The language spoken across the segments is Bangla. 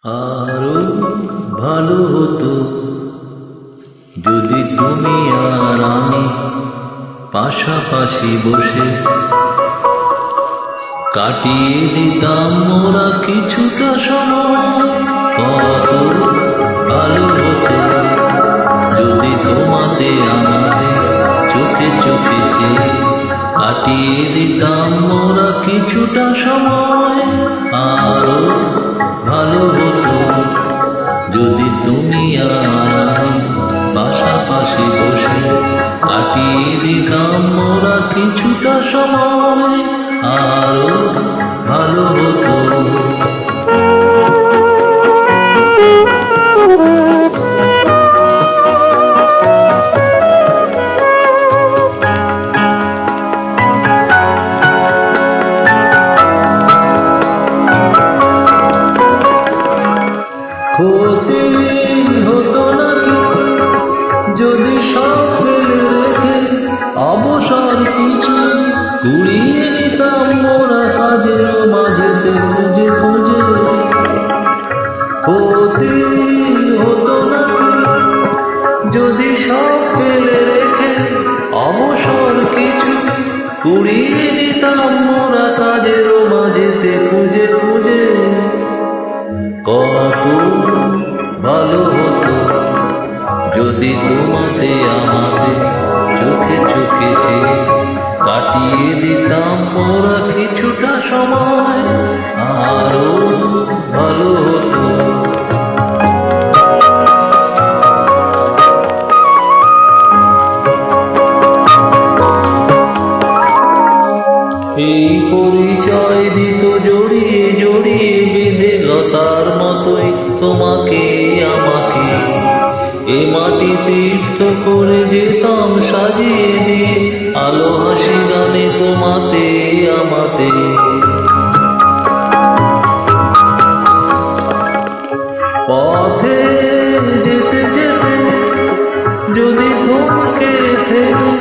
আরো ভালো হতো যদি তুমি আর আমি পাশাপাশি বসে কাটিয়ে দিতাম মোরা কিছুটা সময়। কত ভালো হতো যদি তোমাতে আমাদের চোখে চোখে চেয়ে কাটিয়ে দিতাম মোরা কিছুটা সময়। আরো ভালো হতো যদি তুমি আর আমি পাশাপাশি বসে কাটিয়ে দিতাম মোরা কিছুটা সময়। আরো ভালো হতো। ক্ষতি হতো নাকি যদি সব ফেলে রেখে অবসর কিছু কুড়িয়ে নিতাম মোরা কাজের মাঝেতে খুঁজে খুঁজে। ক্ষতি হতো নাকি যদি সব ফেলে রেখে অবসর কিছু কুড়িয়ে নিতাম মোরা কাজের মাঝেতে খুঁজে খুঁজে। কত ভালো হতো যদি তোমাতে আমাদের চোখে চোখে চেয়ে কাটিয়ে দিতাম মোরা কিছুটা সময়। আরো ভালো হতো। এই পরিচয় দিত জড়িয়ে জড়িয়ে বেঁধে লতার মতোই তোমাকে আমাকে এ মাটি তীর্থ করে যেতাম সাজিয়ে দিয়ে আলো হাসি গানে তোমাতে আমাতে। পথে যেতে যেতে যদি থমকে থেমে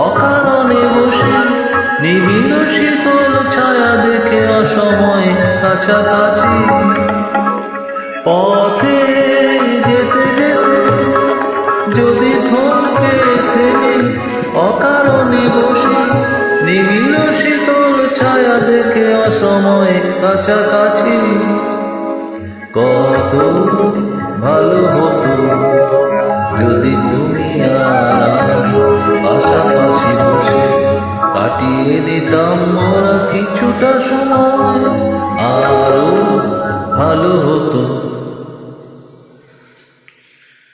অকারণে বসে নিবিড় শীতল ছায়া দেখে অসময় কাছাকাছি। পথে যেতে যেতে যদি থমকে থেমে অকারণে বসে নিবিড় শীতল ছায়া দেখে অসময় কাছাকাছি। কত ভালো হতো যদি তুমি আর আমি পাশাপাশি বসে কাটিয়ে দিতাম মোরা কিছুটা সময়।